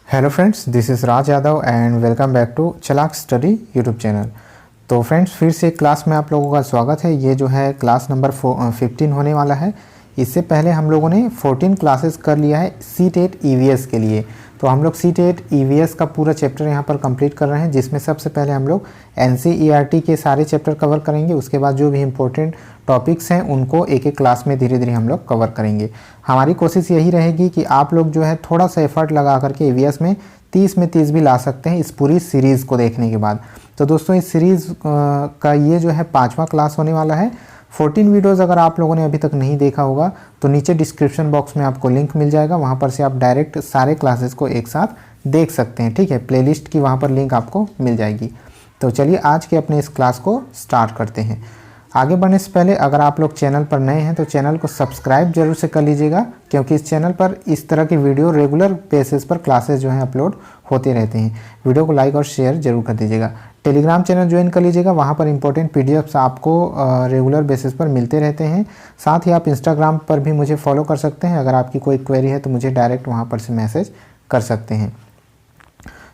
Hello friends, this is Raj Yadav and welcome back to Chalak study YouTube channel. तो friends, फिर से class में आप लोगों का स्वागत है। ये जो है क्लास नंबर 15 होने वाला है। इससे पहले हम लोगों ने 14 क्लासेस कर लिया है C-TET EVS के लिए। तो हम लोग C-TET EVS का पूरा चैप्टर यहाँ पर कंप्लीट कर रहे हैं, जिसमें सबसे पहले हम लोग NCERT के सारे चैप्टर कवर करेंगे। उसके बाद जो भी इम्पोर्टेंट टॉपिक्स हैं उनको एक एक क्लास में धीरे धीरे हम लोग कवर करेंगे। हमारी कोशिश यही रहेगी कि आप लोग जो है थोड़ा सा एफर्ट लगा करके EVS में 30 में 30 भी ला सकते हैं इस पूरी सीरीज़ को देखने के बाद। तो दोस्तों, इस सीरीज़ का ये जो है 5वां क्लास होने वाला है। 14 वीडियोज़ अगर आप लोगों ने अभी तक नहीं देखा होगा तो नीचे डिस्क्रिप्शन बॉक्स में आपको लिंक मिल जाएगा, वहाँ पर से आप डायरेक्ट सारे क्लासेस को एक साथ देख सकते हैं। ठीक है, प्लेलिस्ट की वहाँ पर लिंक आपको मिल जाएगी। तो चलिए आज के अपने इस क्लास को स्टार्ट करते हैं। आगे बढ़ने से पहले अगर आप लोग चैनल पर नए हैं तो चैनल को सब्सक्राइब जरूर से कर लीजिएगा, क्योंकि इस चैनल पर इस तरह की वीडियो रेगुलर बेसिस पर क्लासेस जो हैं अपलोड होते रहते हैं। वीडियो को लाइक और शेयर जरूर कर दीजिएगा। टेलीग्राम चैनल ज्वाइन कर लीजिएगा, वहाँ पर इंपॉर्टेंट PDFs आपको रेगुलर बेसिस पर मिलते रहते हैं। साथ ही आप इंस्टाग्राम पर भी मुझे फॉलो कर सकते हैं। अगर आपकी कोई क्वेरी है तो मुझे डायरेक्ट वहाँ पर से मैसेज कर सकते हैं।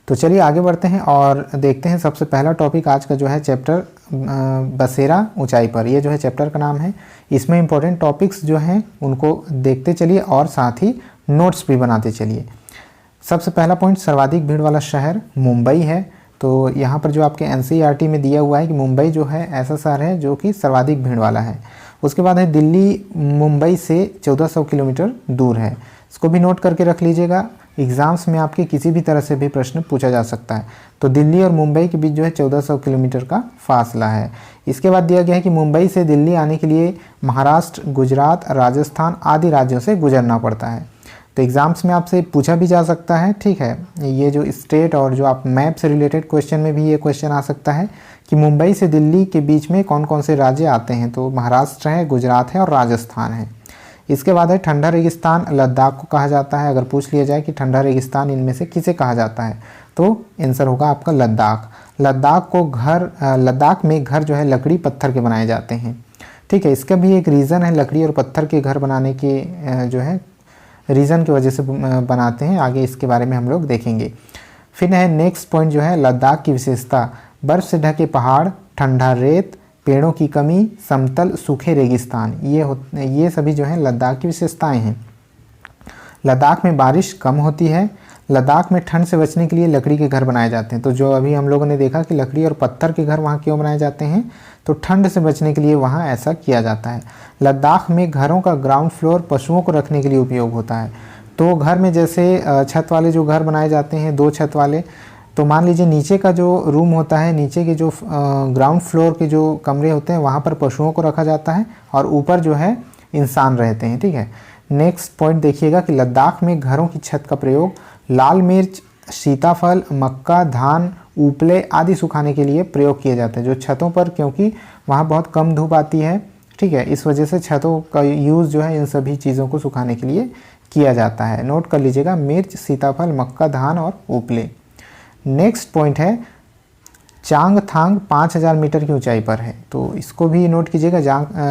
तो चलिए आगे बढ़ते हैं और देखते हैं सबसे पहला टॉपिक आज का जो है चैप्टर बसेरा ऊंचाई पर। ये जो है चैप्टर का नाम है। इसमें इंपॉर्टेंट टॉपिक्स जो हैं उनको देखते चलिए और साथ ही नोट्स भी बनाते चलिए। सबसे पहला पॉइंट, सर्वाधिक भीड़ वाला शहर मुंबई है। तो यहाँ पर जो आपके NCERT में दिया हुआ है कि मुंबई जो है ऐसा शहर है जो कि सर्वाधिक भीड़ वाला है। उसके बाद है दिल्ली मुंबई से 1400 किलोमीटर दूर है। इसको भी नोट करके रख लीजिएगा, एग्ज़ाम्स में आपके किसी भी तरह से भी प्रश्न पूछा जा सकता है। तो दिल्ली और मुंबई के बीच जो है 1400 किलोमीटर का फासला है। इसके बाद दिया गया है कि मुंबई से दिल्ली आने के लिए महाराष्ट्र, गुजरात, राजस्थान आदि राज्यों से गुजरना पड़ता है। तो एग्ज़ाम्स में आपसे पूछा भी जा सकता है। ठीक है, ये जो स्टेट और जो आप मैप से रिलेटेड क्वेश्चन में भी ये क्वेश्चन आ सकता है कि मुंबई से दिल्ली के बीच में कौन कौन से राज्य आते हैं। तो महाराष्ट्र है, गुजरात है और राजस्थान है। इसके बाद है ठंडा रेगिस्तान लद्दाख को कहा जाता है। अगर पूछ लिया जाए कि ठंडा रेगिस्तान इनमें से किसे कहा जाता है तो आंसर होगा आपका लद्दाख। लद्दाख में घर जो है लकड़ी पत्थर के बनाए जाते हैं। ठीक है, इसका भी एक रीज़न है, लकड़ी और पत्थर के घर बनाने के जो है रीज़न की वजह से बनाते हैं। आगे इसके बारे में हम लोग देखेंगे। फिर है नेक्स्ट पॉइंट जो है लद्दाख की विशेषता, बर्फ़ से ढके पहाड़, ठंडा रेत, पेड़ों की कमी, समतल सूखे रेगिस्तान, ये सभी जो हैं लद्दाख की विशेषताएं हैं। लद्दाख में बारिश कम होती है। लद्दाख में ठंड से बचने के लिए लकड़ी के घर बनाए जाते हैं। तो जो अभी हम लोगों ने देखा कि लकड़ी और पत्थर के घर वहाँ क्यों बनाए जाते हैं, तो ठंड से बचने के लिए वहाँ ऐसा किया जाता है। लद्दाख में घरों का ग्राउंड फ्लोर पशुओं को रखने के लिए उपयोग होता है। तो घर में जैसे छत वाले जो घर बनाए जाते हैं, 2 छत वाले, तो मान लीजिए नीचे का जो रूम होता है, नीचे के जो ग्राउंड फ्लोर के जो कमरे होते हैं वहाँ पर पशुओं को रखा जाता है और ऊपर जो है इंसान रहते हैं। ठीक है, नेक्स्ट पॉइंट देखिएगा कि लद्दाख में घरों की छत का प्रयोग लाल मिर्च, सीताफल, मक्का, धान, उपले आदि सुखाने के लिए प्रयोग किए जाते हैं। जो छतों पर, क्योंकि वहाँ बहुत कम धूप आती है, ठीक है, इस वजह से छतों का यूज़ जो है इन सभी चीज़ों को सुखाने के लिए किया जाता है। नोट कर लीजिएगा, मिर्च, सीताफल, मक्का, धान और उपले। नेक्स्ट पॉइंट है चांगथांग 5000 मीटर की ऊंचाई पर है। तो इसको भी नोट कीजिएगा,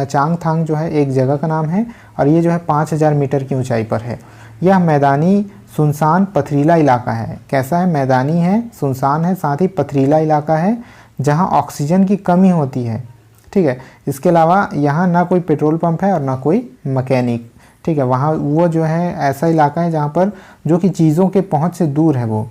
चांगथांग जो है एक जगह का नाम है और ये जो है 5000 मीटर की ऊंचाई पर है। यह मैदानी, सुनसान, पथरीला इलाका है। कैसा है? मैदानी है, सुनसान है, साथ ही पथरीला इलाका है जहाँ ऑक्सीजन की कमी होती है। ठीक है, इसके अलावा यहाँ ना कोई पेट्रोल पंप है और ना कोई मैकेनिक। ठीक है, वहाँ वो जो है ऐसा इलाका है जहाँ पर जो कि चीज़ों के पहुँच से दूर है वो।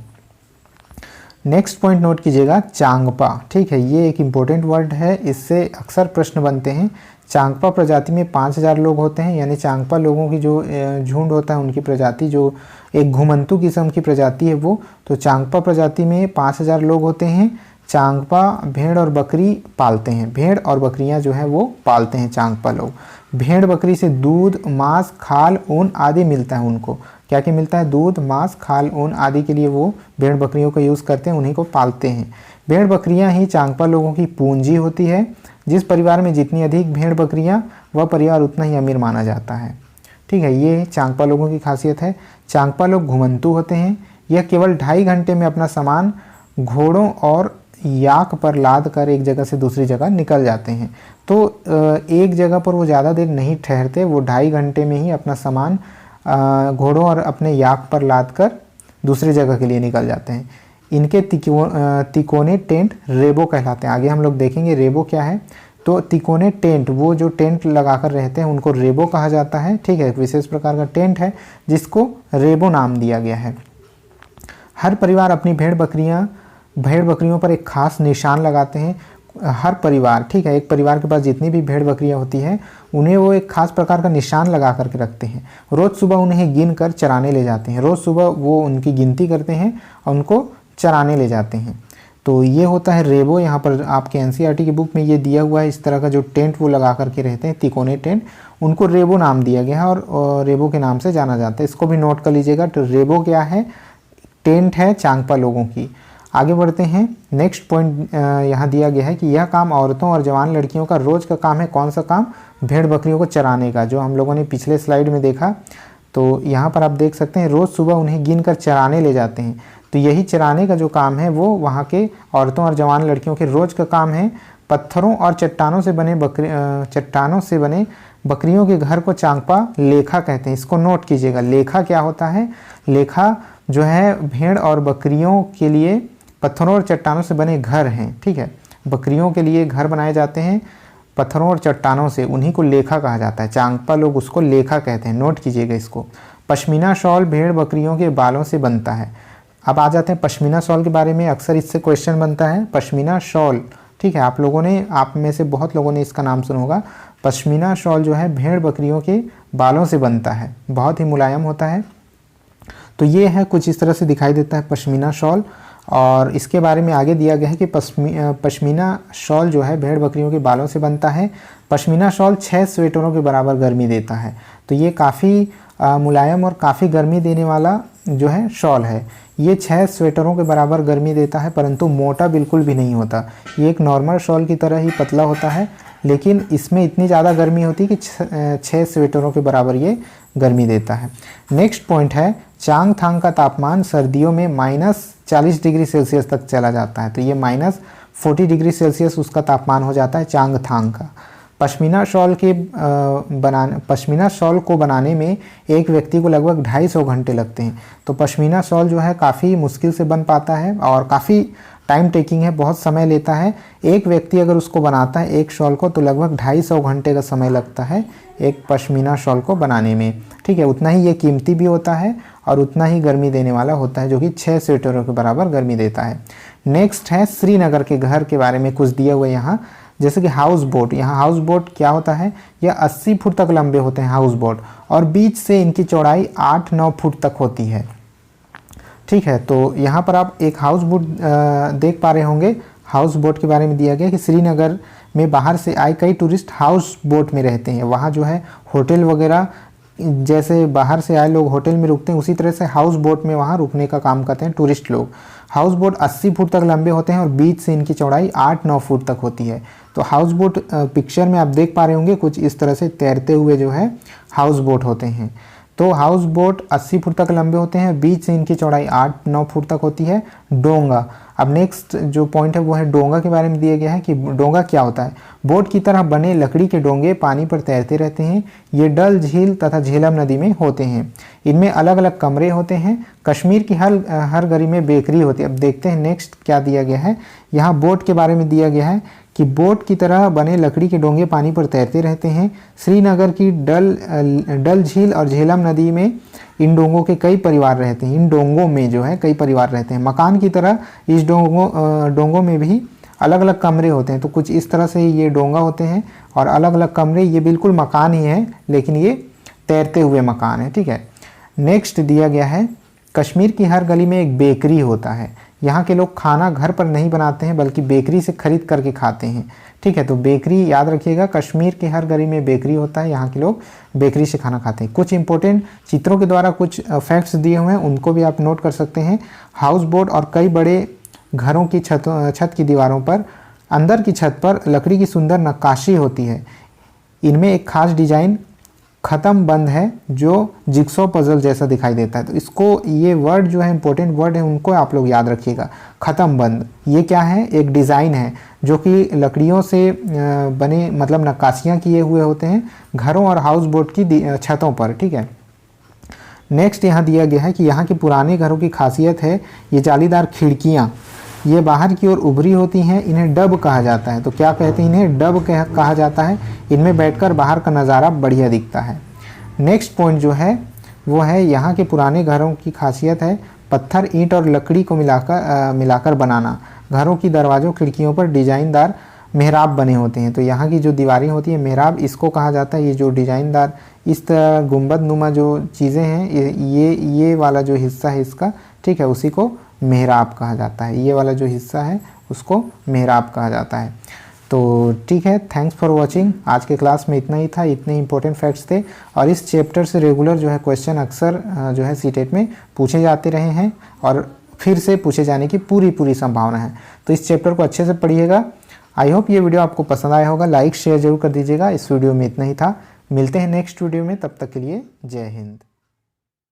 नेक्स्ट पॉइंट नोट कीजिएगा, चांगपा। ठीक है, ये एक इम्पोर्टेंट वर्ड है, इससे अक्सर प्रश्न बनते हैं। चांगपा प्रजाति में 5000 लोग होते हैं, यानी चांगपा लोगों की जो झुंड होता है उनकी प्रजाति, जो एक घुमंतू किस्म की प्रजाति है वो। तो चांगपा प्रजाति में 5000 लोग होते हैं। चांगपा भेड़ और बकरी पालते हैं। भेड़ और बकरियां जो है वो पालते हैं चांगपा लोग। भेड़ बकरी से दूध, मांस, खाल, ऊन आदि मिलता है उनको। क्या क्या मिलता है? दूध, मांस, खाल, ऊन आदि के लिए वो भेड़ बकरियों का यूज़ करते हैं, उन्हीं को पालते हैं। भेड़ बकरियां ही चांगपा लोगों की पूंजी होती है। जिस परिवार में जितनी अधिक भेड़ बकरियां, वह परिवार उतना ही अमीर माना जाता है। ठीक है, ये चांगपा लोगों की खासियत है। चांगपा लोग घुमंतू होते हैं। यह केवल 2.5 घंटे में अपना सामान घोड़ों और याक पर लाद कर एक जगह से दूसरी जगह निकल जाते हैं। तो एक जगह पर वो ज़्यादा देर नहीं ठहरते, वो 2.5 घंटे में ही अपना सामान घोड़ों और अपने याक पर लाद कर दूसरी जगह के लिए निकल जाते हैं। इनके तिकोने टेंट रेबो कहलाते हैं। आगे हम लोग देखेंगे रेबो क्या है। तो तिकोने टेंट, वो जो टेंट लगाकर रहते हैं उनको रेबो कहा जाता है। ठीक है, एक विशेष प्रकार का टेंट है जिसको रेबो नाम दिया गया है। हर परिवार अपनी भेड़ बकरियों पर एक खास निशान लगाते हैं। हर परिवार, ठीक है, एक परिवार के पास जितनी भी भेड़ बकरियां होती हैं उन्हें वो एक खास प्रकार का निशान लगा करके रखते हैं। रोज़ सुबह उन्हें गिन कर चराने ले जाते हैं। रोज़ सुबह वो उनकी गिनती करते हैं और उनको चराने ले जाते हैं। तो ये होता है रेबो। यहाँ पर आपके एनसीईआरटी की बुक में ये दिया हुआ है। इस तरह का जो टेंट वो लगा करके रहते हैं, तिकोने टेंट, उनको रेबो नाम दिया गया है और रेबो के नाम से जाना जाता है। इसको भी नोट कर लीजिएगा। तो रेबो क्या है? टेंट है चांगपा लोगों की। आगे बढ़ते हैं। नेक्स्ट पॉइंट यहाँ दिया गया है कि यह काम औरतों और जवान लड़कियों का रोज़ का काम है। कौन सा काम? भेड़ बकरियों को चराने का, जो हम लोगों ने पिछले स्लाइड में देखा। तो यहाँ पर आप देख सकते हैं रोज़ सुबह उन्हें गिन कर चराने ले जाते हैं। तो यही चराने का जो काम है वो वहाँ के औरतों और जवान लड़कियों के रोज़ का काम है। पत्थरों और चट्टानों से बने बकरियों के घर को चांगपा लेखा कहते हैं। इसको नोट कीजिएगा। लेखा क्या होता है? लेखा जो है भेड़ और बकरियों के लिए पत्थरों और चट्टानों से बने घर हैं। ठीक है, बकरियों के लिए घर बनाए जाते हैं पत्थरों और चट्टानों से, उन्हीं को लेखा कहा जाता है। चांगपा लोग उसको लेखा कहते हैं। नोट कीजिएगा इसको। पश्मीना शॉल भेड़ बकरियों के बालों से बनता है। अब आ जाते हैं पश्मीना शॉल के बारे में। अक्सर इससे क्वेश्चन बनता है पश्मीना शॉल। ठीक है, आप में से बहुत लोगों ने इसका नाम सुना होगा। पश्मीना शॉल जो है भेड़ बकरियों के बालों से बनता है, बहुत ही मुलायम होता है। तो ये है, कुछ इस तरह से दिखाई देता है पश्मीना शॉल। और इसके बारे में आगे दिया गया है कि पश्मीना शॉल जो है भेड़ बकरियों के बालों से बनता है। पश्मीना शॉल 6 स्वेटरों के बराबर गर्मी देता है। तो ये काफ़ी मुलायम और काफ़ी गर्मी देने वाला जो है शॉल है। ये 6 स्वेटरों के बराबर गर्मी देता है, परंतु मोटा बिल्कुल भी नहीं होता। ये एक नॉर्मल शॉल की तरह ही पतला होता है, लेकिन इसमें इतनी ज़्यादा गर्मी होती है कि 6 स्वेटरों के बराबर ये गर्मी देता है। नेक्स्ट पॉइंट है चांगथांग का तापमान सर्दियों में -40 डिग्री सेल्सियस तक चला जाता है। तो ये -40 डिग्री सेल्सियस उसका तापमान हो जाता है चांगथांग का। पश्मीना शॉल को बनाने में एक व्यक्ति को लगभग 250 घंटे लगते हैं। तो पश्मीना शॉल जो है काफ़ी मुश्किल से बन पाता है और काफ़ी टाइम टेकिंग है, बहुत समय लेता है। एक व्यक्ति अगर उसको बनाता है एक शॉल को, तो लगभग 250 घंटे का समय लगता है एक पश्मीना शॉल को बनाने में। ठीक है, उतना ही ये कीमती भी होता है और उतना ही गर्मी देने वाला होता है, जो कि 6 स्वेटरों के बराबर गर्मी देता है। नेक्स्ट है श्रीनगर के घर के बारे में कुछ दिया हुआ है यहाँ। जैसे कि हाउस बोट। यहाँ हाउस बोट क्या होता है? यह 80 फुट तक लंबे होते हैं हाउस बोट, और बीच से इनकी चौड़ाई 8-9 फुट तक होती है। ठीक है, तो यहाँ पर आप एक हाउस बोट देख पा रहे होंगे। हाउस बोट के बारे में दिया गया कि श्रीनगर में बाहर से आए कई टूरिस्ट हाउस बोट में रहते हैं। वहाँ जो है होटल वगैरह, जैसे बाहर से आए लोग होटल में रुकते हैं, उसी तरह से हाउस बोट में वहाँ रुकने का काम करते हैं टूरिस्ट लोग। हाउस बोट 80 फुट तक लंबे होते हैं और बीच से इनकी चौड़ाई 8-9 फुट तक होती है। तो हाउस बोट पिक्चर में आप देख पा रहे होंगे कुछ इस तरह से तैरते हुए जो है हाउस बोट होते हैं। तो हाउस बोट 80 फुट तक लंबे होते हैं, बीच से इनकी चौड़ाई 8-9 फुट तक होती है। डोंगा। अब नेक्स्ट जो पॉइंट है वो है डोंगा के बारे में दिया गया है कि डोंगा क्या होता है। बोट की तरह बने लकड़ी के डोंगे पानी पर तैरते रहते हैं। ये डल झील तथा झेलम नदी में होते हैं। इनमें अलग अलग कमरे होते हैं। कश्मीर की हर गली में बेकरी होती है। अब देखते हैं नेक्स्ट क्या दिया गया है। यहाँ बोट के बारे में दिया गया है कि बोट की तरह बने लकड़ी के डोंगे पानी पर तैरते रहते हैं। श्रीनगर की डल झील और झेलम नदी में इन डोंगों के कई परिवार रहते हैं। इन डोंगों में जो है कई परिवार रहते हैं। मकान की तरह इस डोंगों में भी अलग अलग कमरे होते हैं। तो कुछ इस तरह से ये डोंगा होते हैं और अलग अलग कमरे। ये बिल्कुल मकान ही है, लेकिन ये तैरते हुए मकान है। ठीक है, नेक्स्ट दिया गया है कश्मीर की हर गली में एक बेकरी होता है। यहाँ के लोग खाना घर पर नहीं बनाते हैं, बल्कि बेकरी से खरीद करके खाते हैं। ठीक है, तो बेकरी याद रखिएगा, कश्मीर के हर गली में बेकरी होता है। यहाँ के लोग बेकरी से खाना खाते हैं। कुछ इंपॉर्टेंट चित्रों के द्वारा कुछ फैक्ट्स दिए हुए हैं, उनको भी आप नोट कर सकते हैं। हाउस बोट और कई बड़े घरों की छत की दीवारों पर, अंदर की छत पर लकड़ी की सुंदर नक्काशी होती है। इनमें एक खास डिजाइन ख़त्म बंद है जो जिक्सॉ पजल जैसा दिखाई देता है। तो इसको, ये वर्ड जो है इंपॉर्टेंट वर्ड है, उनको आप लोग याद रखिएगा। ख़त्म बंद, ये क्या है? एक डिज़ाइन है जो कि लकड़ियों से बने, मतलब नक्काशियाँ किए हुए होते हैं घरों और हाउस बोट की छतों पर। ठीक है, नेक्स्ट यहाँ दिया गया है कि यहाँ के पुराने घरों की खासियत है ये जालीदार खिड़कियाँ, ये बाहर की ओर उभरी होती हैं, इन्हें डब कहा जाता है। तो क्या कहते हैं, इन्हें डब कहा जाता है। इनमें बैठकर बाहर का नज़ारा बढ़िया दिखता है। नेक्स्ट पॉइंट जो है वो है यहाँ के पुराने घरों की खासियत है पत्थर, ईंट और लकड़ी को मिलाकर बनाना। घरों की दरवाज़ों खिड़कियों पर डिजाइनदार मेहराब बने होते हैं। तो यहाँ की जो दीवारें होती है मेहराब, इसको कहा जाता है। ये जो डिजाइनदार इस तरह गुंबद नुमा जो चीज़ें हैं, ये वाला जो हिस्सा है इसका, ठीक है, उसी को मेहराब कहा जाता है। ये वाला जो हिस्सा है उसको मेहराब कहा जाता है। तो ठीक है, थैंक्स फॉर वॉचिंग। आज के क्लास में इतना ही था, इतने इंपॉर्टेंट फैक्ट्स थे और इस चैप्टर से रेगुलर जो है क्वेश्चन अक्सर जो है सीटेट में पूछे जाते रहे हैं और फिर से पूछे जाने की पूरी संभावना है। तो इस चैप्टर को अच्छे से पढ़िएगा। आई होप ये वीडियो आपको पसंद आया होगा। लाइक शेयर जरूर कर दीजिएगा। इस वीडियो में इतना ही था, मिलते हैं नेक्स्ट वीडियो में, तब तक के लिए जय हिंद।